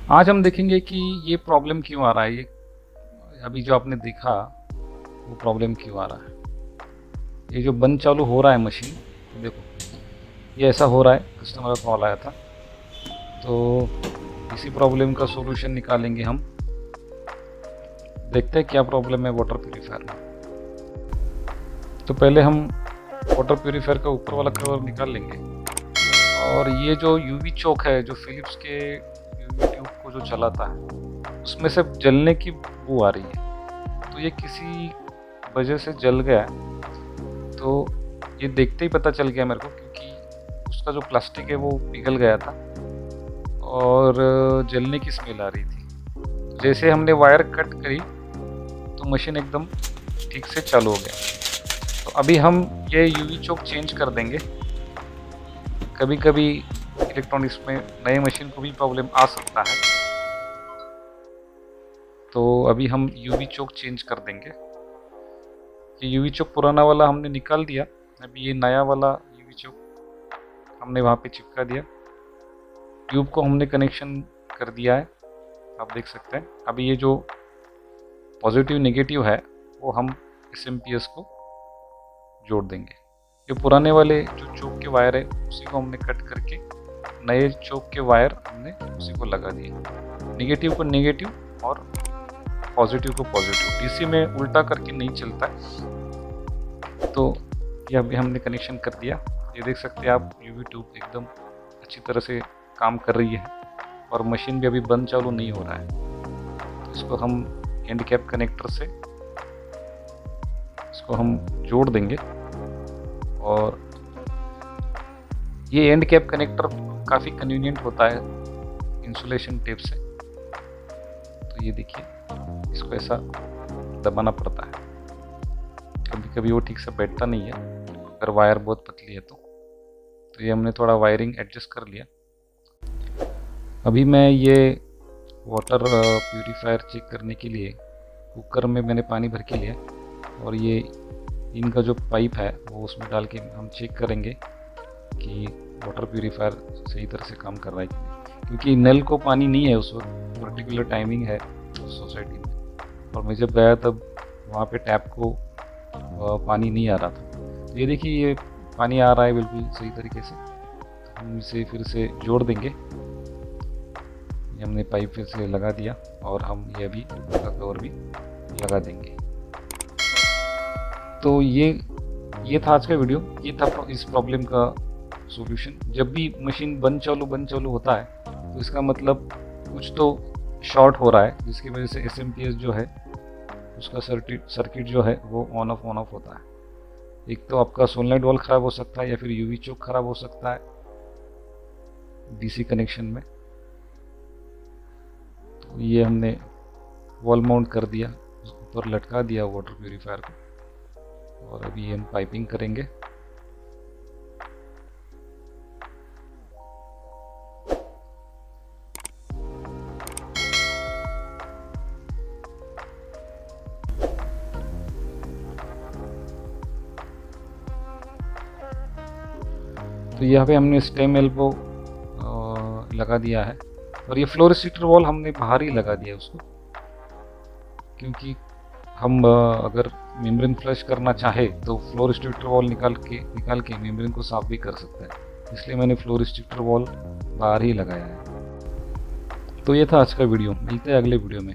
आज हम देखेंगे कि ये प्रॉब्लम क्यों आ रहा है। ये अभी जो आपने देखा वो प्रॉब्लम क्यों आ रहा है। ये जो बंद चालू हो रहा है मशीन, देखो ये ऐसा हो रहा है। कस्टमर का कॉल आया था, तो इसी प्रॉब्लम का सॉल्यूशन निकालेंगे हम। देखते हैं क्या प्रॉब्लम है वाटर प्यूरीफायर में। तो पहले हम वाटर प्यूरीफायर का ऊपर वाला कवर निकाल लेंगे। और ये जो यूवी चोक है, जो फिलिप्स के यूवी ट्यूब को जो चलाता है, उसमें से जलने की बू आ रही है। तो ये किसी वजह से जल गया है। तो ये देखते ही पता चल गया मेरे को, क्योंकि उसका जो प्लास्टिक है वो पिघल गया था और जलने की स्मेल आ रही थी। जैसे हमने वायर कट करी तो मशीन एकदम ठीक से चालू हो गया। तो अभी हम ये यूवी चोक चेंज कर देंगे। कभी कभी इलेक्ट्रॉनिक्स में नए मशीन को भी प्रॉब्लम आ सकता है, तो अभी हम यूवी चोक चेंज कर देंगे। ये यूवी चोक पुराना वाला हमने निकाल दिया। अभी ये नया वाला यूवी चोक हमने वहाँ पे चिपका दिया। ट्यूब को हमने कनेक्शन कर दिया है, आप देख सकते हैं। अभी ये जो पॉजिटिव नेगेटिव है वो हम एसएमपीएस को जोड़ देंगे। ये पुराने वाले जो चोक के वायर है उसी को हमने कट करके नए चोक के वायर हमने उसी को लगा दिए। नेगेटिव को नेगेटिव और पॉजिटिव को पॉजिटिव। डीसी में उल्टा करके नहीं चलता है। तो ये अभी हमने कनेक्शन कर दिया। ये देख सकते हैं आप, यूवी ट्यूब एकदम अच्छी तरह से काम कर रही है और मशीन भी अभी बंद चालू नहीं हो रहा है। तो इसको हम एंड कैप कनेक्टर से इसको हम जोड़ देंगे। और ये एंड कैप कनेक्टर काफ़ी कन्वीनियंट होता है इंसुलेशन टेप से। तो ये देखिए, इसको ऐसा दबाना पड़ता है। कभी कभी वो ठीक से बैठता नहीं है अगर वायर बहुत पतली है तो ये हमने थोड़ा वायरिंग एडजस्ट कर लिया। अभी मैं ये वाटर प्यूरीफायर चेक करने के लिए कुकर में मैंने पानी भर के लिया और ये इनका जो पाइप है वो उसमें डाल के हम चेक करेंगे कि वाटर प्यूरीफायर सही तरह से काम कर रहा है कि नहीं। क्योंकि नल को पानी नहीं है उस वक्त, पर्टिकुलर टाइमिंग है सोसाइटी में, और मैं जब गया तब वहाँ पे टैप को पानी नहीं आ रहा था। तो ये देखिए, ये पानी आ रहा है बिल्कुल सही तरीके से। तो हम इसे फिर से जोड़ देंगे। ये हमने पाइप फिर से लगा दिया और हम ये अभी इसका कवर भी लगा देंगे। तो ये था आज का वीडियो। ये था इस प्रॉब्लम का सॉल्यूशन। जब भी मशीन बंद चालू होता है तो इसका मतलब कुछ तो शॉर्ट हो रहा है, जिसकी वजह से एसएमपीएस जो है उसका सर्किट जो है वो ऑन ऑफ होता है। एक तो आपका सोलेनॉइड वाल्व ख़राब हो सकता है या फिर यूवी चोक ख़राब हो सकता है डीसी कनेक्शन में। तो ये हमने वॉल माउंट कर दिया, उसके ऊपर लटका दिया वाटर प्यूरीफायर को। और अभी हम पाइपिंग करेंगे। तो यहाँ पे हमने स्टेम एल्बो लगा दिया है। और ये फ्लो रेस्ट्रिक्टर वॉल हमने बाहर ही लगा दिया उसको, क्योंकि हम अगर मेम्ब्रेन फ्लश करना चाहे तो फ्लो रेस्ट्रिक्टर वॉल निकाल के मेम्ब्रेन को साफ भी कर सकता है। इसलिए मैंने फ्लो रेस्ट्रिक्टर वॉल बाहर ही लगाया है। तो ये था आज का वीडियो। मिलते हैं अगले वीडियो में।